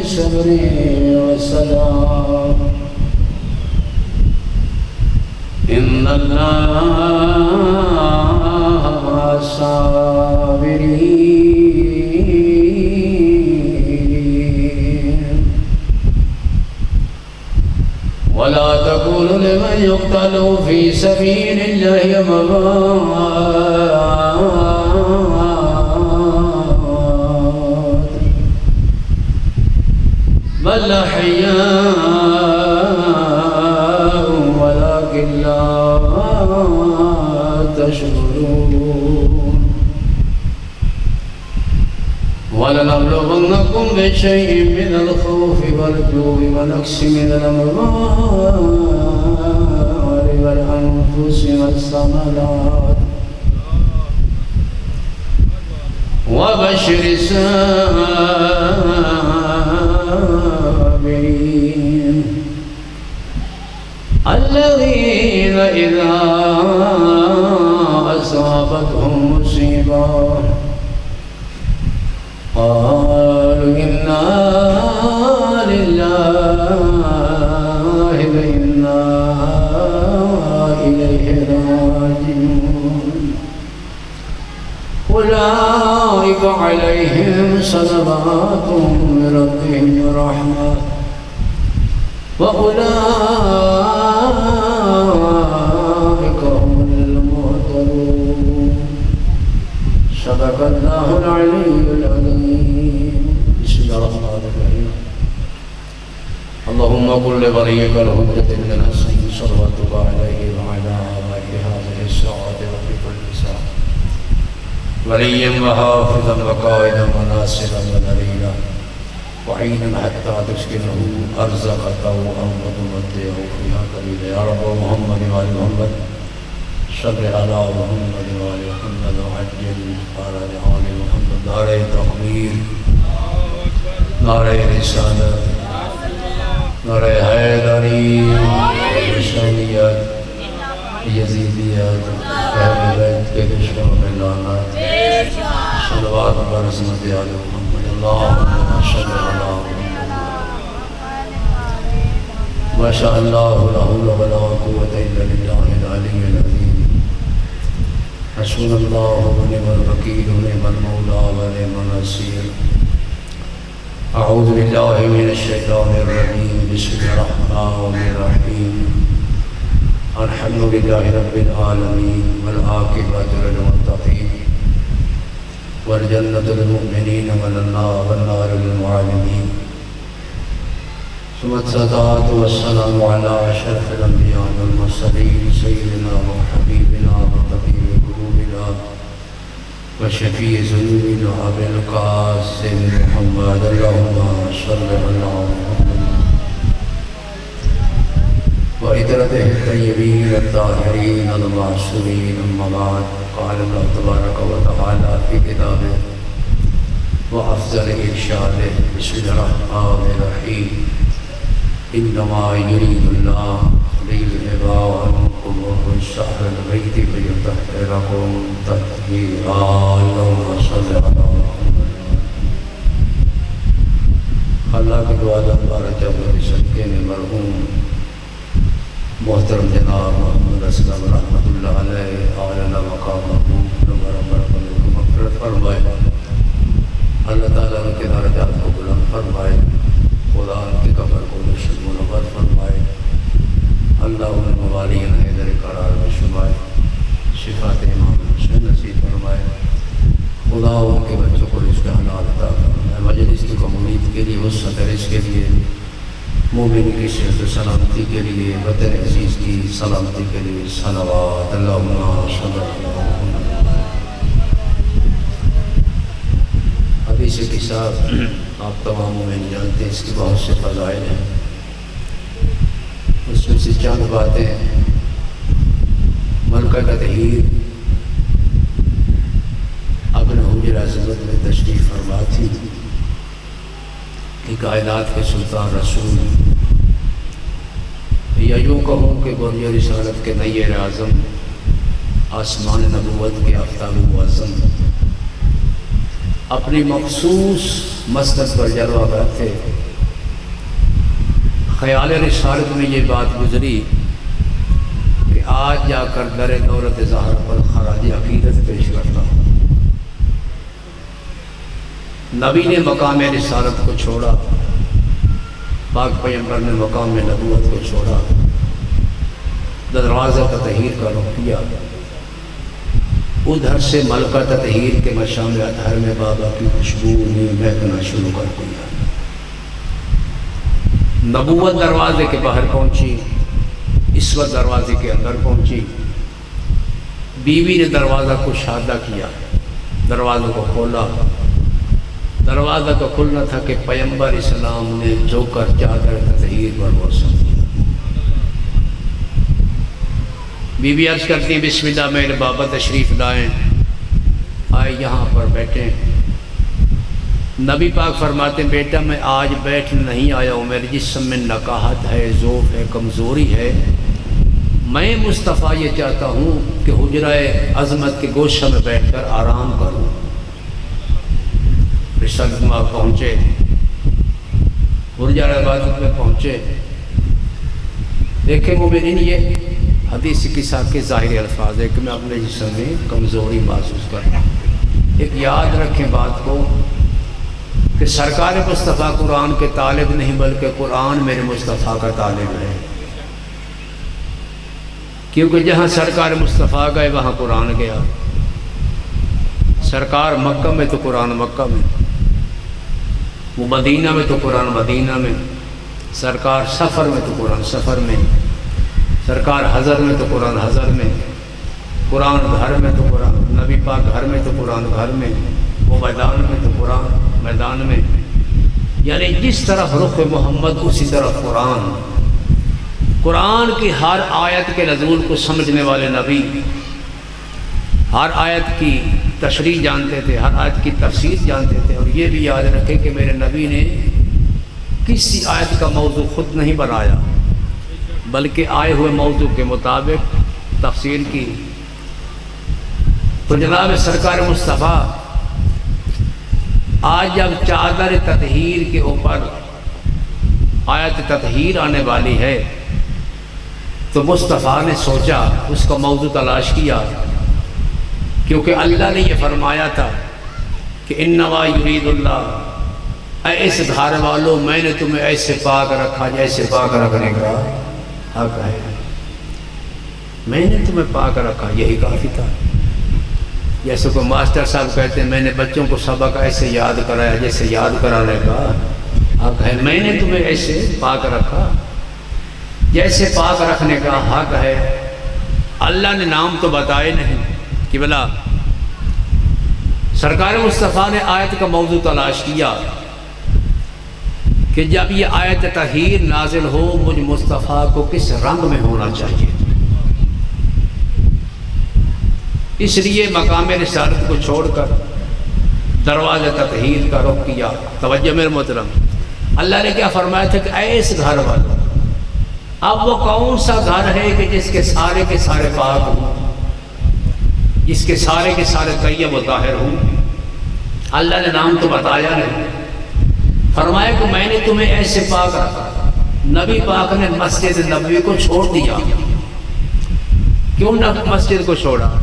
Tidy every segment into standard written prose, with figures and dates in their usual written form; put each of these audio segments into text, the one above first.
بالصبر والسلام إن الله مع الصابرين ولا تكونوا لمن يقتل في سبيل الله أموات بل أحياء ولكن لا تشعرون ولنبلونكم بشيء من الخوف والجوع ونقص من الأموال والأنفس والثمرات وبشر الصابرين الذين إذا أصابتهم مصيبة قالوا إنا لله وإنا إليه راجعون أولئك عليهم صلوات من ربهم ورحمة وأولئك هم المهتدون صدق الله العلي العظيم بسم الله الرحمن الرحيم اللهم قل لوليك الحجة بن الحسن صلواتك عليه وعلى آله هذه الساعة وفي كل ساعة وليا وحافظا وقائدا وناصرا ودليلا وعينا حتى تسكنه أرزق طوعا وتمتعه فيها قليلا يا رب محمد وآل محمد صل على محمد وآل محمد وعجل على آل محمد نعرہ تکبیر نعرہ رسالت نعرہ حیدری حسینیت یزیدیت اہل بیت کے دشمنوں میں لعنت صلوات برحمت آل محمد اللہم صل علی محمد ما شاء اللہ لا حول ولا قوة الا باللہ العلی العظیم حسبنا اللہ ونعم الوکیل ونعم المولا ونعم النصیر اعوذ باللہ من الشیطان الرجیم بسم الرحمن الرحیم الحمد للہ رب العالمین والعاقبۃ للمتقین والجنة للمؤمنین والنار للمعالمین ثم الصلاة والسلام على أشرف الأنبياء والمرسلين سيدنا وحبيبنا وطبيب قلوبنا وشفيع ذنوبنا أبي القاسم محمد اللهم صل على محمد وعترته الطيبين الطاهرين المعصومين أما بعد قال الله تبارك وتعالى في كتابه وأفضل إرشاده بسم الله الرحمن الرحيم إنما يريد الله ليذهب عنكم الشهر البيت ويطهركم تطهيرا اللهم صل على محمد اللہ کی دعا دربار جب صدقے میں مرحوم محترم جناب محمد اسلم رحمۃ اللہ علیہ اعلیٰ مقامہ مغفرت فرمائے اللہ تعالیٰ ان کے درجات کو بلند فرمائے خدا ان کی قبر کو نشد منور فرمائے اللہ ان موالین حیدر قرار میں شمائے شفاعت امام حسین نصیب فرمائے خدا ان کے بچوں کو رزق حلال عطا فرمائے مجلس کی قبولیت کے لیے وسعت رزق کے لیے مومن کی صحت و سلامتی کے لیے وطن عزیز کی سلامتی کے لیے صلوات اللہم صلی اللہ حدیث کی صاحب آپ تمام مومن جانتے ہیں اس کی بہت سے فضائل ہیں اس میں سے چند باتیں ملکہ تطہیر ابن حجر عظمت میں تشریف فرما تھی کہ کائنات کے سلطان رسول یا یوں کہوں کہ بنی رسالت کے نیر اعظم آسمان نبوت کے آفتاب معظم اپنی مخصوص مسند پر جلوہ گر تھے خیال رسالت میں یہ بات گزری کہ آج جا کر در دولت زہرا پر خراج عقیدت پیش کرتا ہوں۔ نبی نے مقام رسالت کو چھوڑا، پاک پیغمبر نے مقام نبوت کو چھوڑا، دروازہ تطہیر کا رخ کیا، ادھر سے ملکہ تطہیر کے مشام اطہر میں بابا کی خوشبو نے مہکنا شروع کر دیا۔ نبوت دروازے کے باہر پہنچی، عصمت دروازے کے اندر پہنچی، بیوی نے دروازہ کو کشادہ کیا، دروازے کو کھولا، دروازہ کا کھلنا تھا کہ پیغمبر اسلام نے جو کر چادر تطہیر پر موسم دیا۔ بیوی عرض کرتی ہیں بسم اللہ میرے بابا تشریف لائیں، آئے یہاں پر بیٹھیں۔ نبی پاک فرماتے ہیں بیٹا میں آج بیٹھ نہیں آیا ہوں، میرے جسم میں نکاہت ہے، ضعف ہے، کمزوری ہے، میں مصطفیٰ یہ چاہتا ہوں کہ حجرہ عظمت کے گوشہ میں بیٹھ کر آرام کروں۔ رسالت میں پہنچے، حجرہ عبادت میں پہنچے، دیکھیں مومنین یہ حدیث کی ساتھ کے ظاہری الفاظ ہے کہ میں اپنے جسم میں کمزوری محسوس کرتا ہوں۔ ایک یاد رکھیں بات کو کہ سرکار مصطفیٰ قرآن کے طالب نہیں بلکہ قرآن میرے مصطفیٰ کا طالب ہے، کیونکہ جہاں سرکار مصطفیٰ گئے وہاں قرآن گیا۔ سرکار مکہ میں تو قرآن مکہ میں، وہ مدینہ میں تو قرآن مدینہ میں، سرکار سفر میں تو قرآن سفر میں، سرکار حضر میں تو قرآن حضر میں، قرآن گھر میں تو قرآن، نبی پاک گھر میں تو قرآن گھر میں، وہ میدان میں تو قرآن میدان میں، یعنی جس طرف رخ محمد اسی طرف قرآن۔ قرآن کی ہر آیت کے نزول کو سمجھنے والے نبی ہر آیت کی تشریح جانتے تھے، ہر آیت کی تفسیر جانتے تھے، اور یہ بھی یاد رکھیں کہ میرے نبی نے کسی آیت کا موضوع خود نہیں بنایا بلکہ آئے ہوئے موضوع کے مطابق تفسیر کی۔ تو جناب سرکار مصطفیٰ آج جب چادر تطہیر کے اوپر آیت تطہیر آنے والی ہے تو مصطفیٰ نے سوچا، اس کا موضوع تلاش کیا، کیونکہ اللہ نے یہ فرمایا تھا کہ انما یرید اللہ، اے اس گھر والوں میں نے تمہیں ایسے پاک رکھا جیسے پاک رکھنے کا حق ہے، میں نے تمہیں پاک رکھا، یہی کافی تھا۔ جیسے کوئی ماسٹر صاحب کہتے ہیں میں نے بچوں کو سبق ایسے یاد کرایا جیسے یاد کرانے کا حق ہے، میں نے تمہیں ایسے پاک رکھا جیسے پاک رکھنے کا حق ہے۔ اللہ نے نام تو بتائے نہیں کہ بلا سرکار مصطفیٰ نے آیت کا موضوع تلاش کیا کہ جب یہ آیت تطہیر نازل ہو مجھ مصطفیٰ کو کس رنگ میں ہونا چاہیے، اس لیے مقام رسالت کو چھوڑ کر دروازہ تطہیر کا رخ کیا۔ توجہ میرے محترم، اللہ نے کیا فرمایا تھا کہ اے اس گھر والوں، اب وہ کون سا گھر ہے کہ جس کے سارے پاک ہوں، جس کے سارے طیب و طاہر ہوں؟ اللہ نے نام تو بتایا نہیں، فرمایا کہ میں نے تمہیں ایسے پاک رکھا۔ نبی پاک نے مسجد نبوی کو چھوڑ دیا، کیوں نہ مسجد کو چھوڑا؟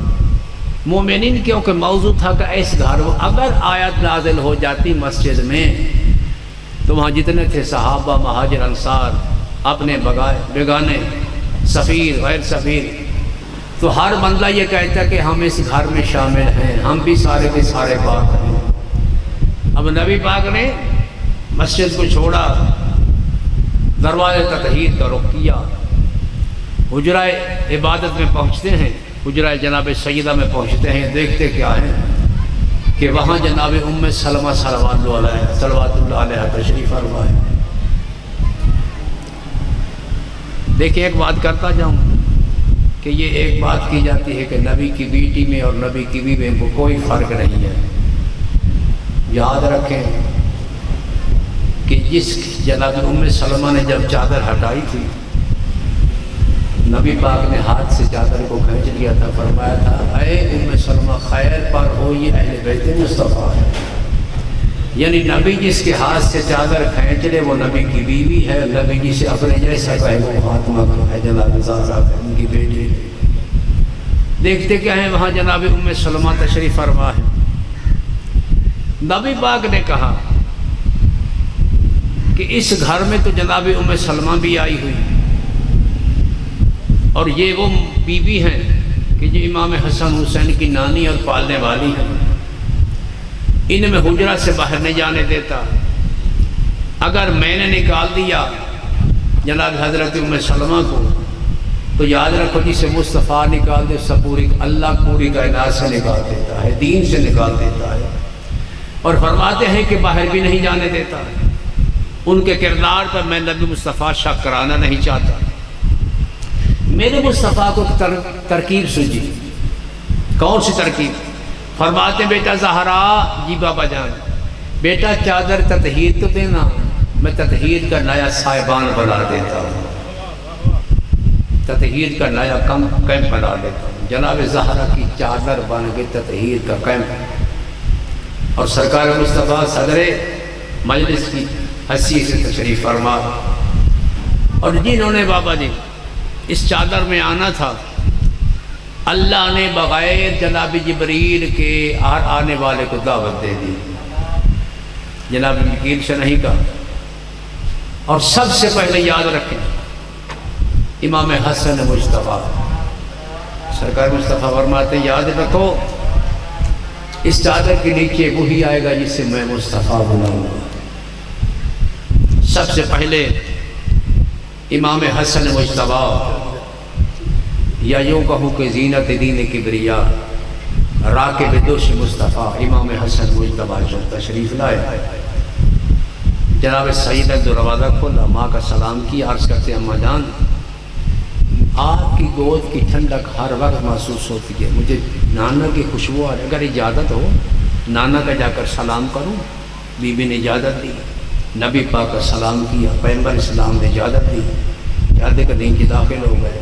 مومنین کیونکہ موضوع تھا کہ اس گھر وہ اگر آیت نازل ہو جاتی مسجد میں تو وہاں جتنے تھے صحابہ مہاجر انصار اپنے بیگانے سفیر غیر سفیر، تو ہر بندہ یہ کہتا کہ ہم اس گھر میں شامل ہیں، ہم بھی سارے کے سارے پاک ہیں۔ اب نبی پاک نے مسجد کو چھوڑا، دروازے تطہیر کا رخ کیا، حجرہ عبادت میں پہنچتے ہیں، حجرہ جناب سیدہ میں پہنچتے ہیں، دیکھتے کیا ہیں کہ وہاں جناب ام سلمہ صلوات اللہ علیہ تشریف فرما ہے۔ دیکھیں ایک بات کرتا جاؤں کہ یہ ایک بات کی جاتی ہے کہ نبی کی بیٹی میں اور نبی کی بیوی میں کوئی فرق نہیں ہے۔ یاد رکھیں کہ جس جناب ام سلمہ نے جب چادر ہٹائی تھی، نبی پاک نے ہاتھ سے چادر کو کھینچ لیا تھا، فرمایا تھا اے ام سلمہ خیر پر ہو، یہ اہل بیت مصطفیٰ ہے۔ یعنی نبی جس کے ہاتھ سے چادر کھینچ لے وہ نبی کی بیوی ہے، نبی جسے اپنے جیسا کہے وہ فاطمہ کا ہے، جناب زہرا ہے، ان کی بیٹی ہے۔ دیکھتے کیا ہیں وہاں جناب ام سلمہ تشریف فرما ہے۔ نبی پاک نے کہا کہ اس گھر میں تو جناب ام سلمہ بھی آئی ہوئی، اور یہ وہ بیوی ہیں کہ جو امام حسن حسین کی نانی اور پالنے والی ہے، ان میں حجرہ سے باہر نہیں جانے دیتا۔ اگر میں نے نکال دیا جناب حضرت ام سلمہ کو تو یاد رکھو جسے مصطفیٰ نکال دے سب پوری اللہ پوری کائنات سے نکال دیتا ہے، دین سے نکال دیتا ہے، اور فرماتے ہیں کہ باہر بھی نہیں جانے دیتا۔ ان کے کردار پر میں نبی مصطفیٰ شک کرانا نہیں چاہتا۔ میرے مصطفیٰ کو ترکیب سوچی، کون سی ترکیب؟ فرماتے بیٹا زہرا، جی بابا جان، بیٹا چادر تطہیر تو دینا، میں تطہیر کا نیا صاحبان بنا دیتا ہوں، تطہیر کا نیا کیمپ بنا دیتا ہوں۔ جناب زہرا کی چادر بن کے تطہیر کا کیمپ، اور سرکار مصطفیٰ صدر مجلس کی حیثیت سے تشریف فرما، اور جنہوں نے بابا جی اس چادر میں آنا تھا، اللہ نے بغیر جناب جبریل کے ہر آنے والے کو دعوت دے دی، جناب جبریل سے نہیں کہا۔ اور سب سے پہلے یاد رکھیں امام حسن مجتبیٰ، سرکار مصطفیٰ فرماتے ہیں یاد رکھو اس چادر کے نیچے وہی آئے گا جس سے میں مصطفیٰ بناؤں گا۔ سب سے پہلے امام حسن مجتبیٰ، یا یوں کہوں کہ زینت دین کبریا، راکب دوش مصطفیٰ امام حسن مجتبیٰ جو تشریف لائے، جناب سید دروازہ کھولا، ماں کا سلام کیا، عرض کرتے ہیں اماں جان آپ کی گود کی ٹھنڈک ہر وقت محسوس ہوتی ہے، مجھے نانا کی خوشبو آ رہی، اگر اجازت ہو نانا کا جا کر سلام کروں؟ بی بی نے اجازت دی، نبی پاک کا سلام کیا، پیغمبر اسلام نے اجازت دی، جادے کا دین کی داخل ہو گئے۔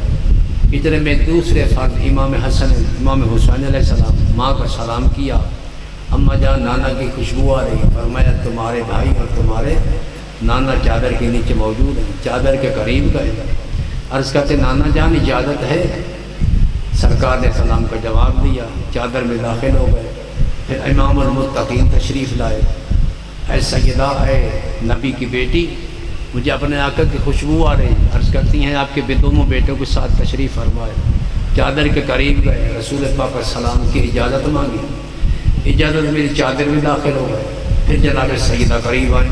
اتنے میں دوسرے فرد امام حسین علیہ السلام، ماں کا سلام کیا، اماں جان نانا کی خوشبو آ رہی، فرمایا تمہارے بھائی اور تمہارے نانا چادر کے نیچے موجود ہیں، چادر کے قریب گئے، عرض کرتے نانا جان اجازت ہے؟ سرکار نے سلام کا جواب دیا، چادر میں داخل ہو گئے۔ پھر امام المتقین تشریف لائے، اے سیدہ، اے نبی کی بیٹی، مجھے اپنے آقا کی خوشبو آ رہی، عرض کرتی ہیں آپ کے دونوں بیٹوں کے ساتھ تشریف فرمائے۔ چادر کے قریب گئے، رسول پاک کا سلام کی، اجازت مانگی، اجازت میری چادر میں داخل ہو گئے۔ پھر جناب سیدہ قریب آئیں،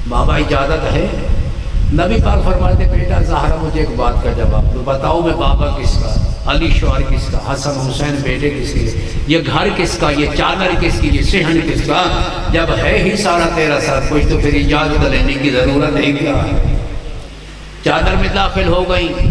بابا اجازت ہے؟ نبی پاک فرماتے بیٹا زہرا مجھے ایک بات کا جواب دو، بتاؤ میں بابا کس کا، علی شوہر کس کا، حسن حسین بیٹے کس کے، یہ گھر کس کا، یہ چادر کس کی، یہ صحن کس کا؟ جب ہے ہی سارا تیرا سر کچھ تو پھر اجازت لینے کی ضرورت ہے کیا؟ چادر میں داخل ہو گئیں،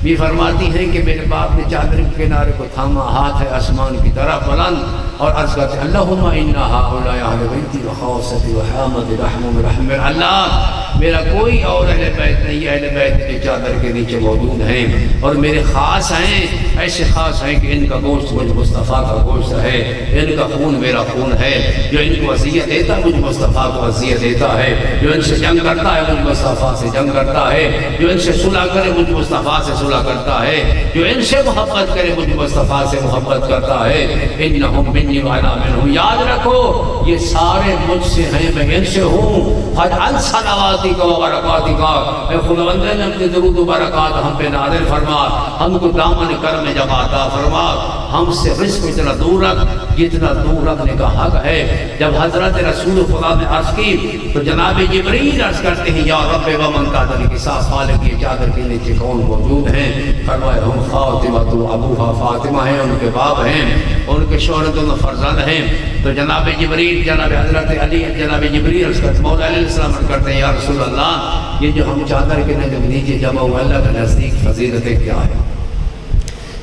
بھی فرماتی ہیں کہ میرے باپ نے چادر کے کنارے کو تھاما، ہاتھ ہے آسمان کی طرح بلند، اور عرض کرتے ہیں اللہم انا ہؤلاء اہل بیتی وخاصتی وحامد رحم رحم، اللہ میرا کوئی اور اہل بیت نہیں، اہل بیت کے چادر کے نیچے موجود ہیں، اور میرے خاص ہیں، ایسے خاص ہیں کہ ان کا گوشت مجھ مصطفیٰ کا گوشت ہے، ان کا خون میرا خون ہے، جو ان کو وصیت دیتا مجھ مصطفیٰ کو وصیت دیتا ہے، جو ان سے جنگ کرتا ہے مجھ مصطفیٰ سے جنگ کرتا ہے، جو ان سے صلح کرے مجھ مصطفیٰ سے صلح کرتا ہے، جو ان سے محبت کرے مجھ مصطفیٰ سے محبت کرتا ہے، انہم منی وانا منہم۔ یاد رکھو یہ سارے مجھ سے ہیں، میں ان سے ہوں۔ فجعل صلواتی کا و برکاتی کا، اے خداوند نے اپنے درود و برکات ہم پہ نازل فرما، ہم کو دامن کرم جگہ عطا فرما، ہم سے رزق اتنا دور رکھ جتنا دور رکھنے کا حق ہے۔ جب حضرت رسول خدا نے عرض کی تو جناب جبریل عرض کرتے ہیں یا رب و من قادر کے ساتھ خالق کی چادر کے نیچے کون موجود ہیں؟ فرمایا ہم فاطمہ تو ابوہا فاطمہ ہیں، ان کے باپ ہیں، ان کے شوہر دونوں فرزند ہیں۔ تو جناب جبریل، جناب حضرت علی، جناب جبریل عرض کرتے مولا علیہ السلام عرض کرتے ہیں یا رسول اللہ یہ جو ہم چادر کے نیچے جمع ہوا اللہ کے نزدیک فضیلتیں کیا ہے؟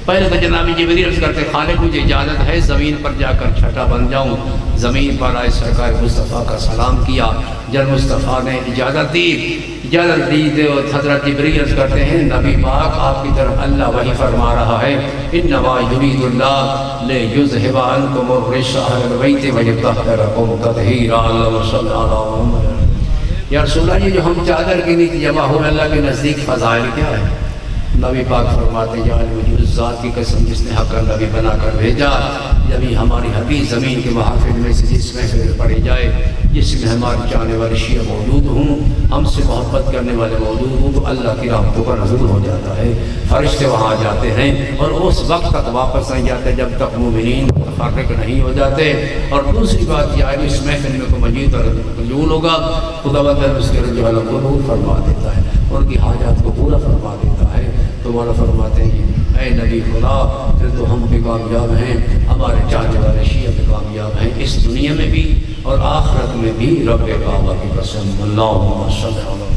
پہلے تو جناب جبریل عرض کرتے خالق مجھے اجازت ہے زمین پر جا کر چھٹا بن جاؤں. زمین پر آئے سرکار مصطفیٰ کا سلام کیا. جب مصطفیٰ نے اجازت دی تو حضرت جبریل عرض کرتے ہیں نبی پاک آپ کی طرف اللہ وحی فرما رہا ہے انما یرید اللہ لیذھب عنکم الرجس اہل البیت ویطہرکم تطہیرا. اللہم صل علی محمد. یا رسول اللہ یہ جو ہم چادر کے نیچے جمع ہوئے اللہ کے نزدیک فضائل کیا ہے؟ نبی پاک فرماتے جان مجھے اس ذات کی قسم جس نے حق نبی بنا کر بھیجا جب ہی ہماری حدیث زمین کے محافل میں سے جس محفل پڑھی جائے جس میں ہمارے چاہنے والے شیعہ موجود ہوں ہم سے محبت کرنے والے موجود ہوں تو اللہ کی رحمتوں کا نزول ہو جاتا ہے. فرشتے وہاں جاتے ہیں اور اس وقت تک واپس نہیں جاتے جب تک مومنین متفرق نہیں ہو جاتے. اور دوسری بات یہ ہے اس محفل میں کوئی مجید اور نزول ہوگا خداوند اس کے رجوع قبول فرما دیتا ہے ان کی حاجات کو پورا فرما دیتا ہے. تو مولا فرماتے ہیں اے نبی خدا پھر تو ہم بھی کامیاب ہیں ہمارے چاہنے والے شیعہ بھی کامیاب ہیں اس دنیا میں بھی اور آخرت میں بھی. رب کعبہ کی قسم. اللہم صل علی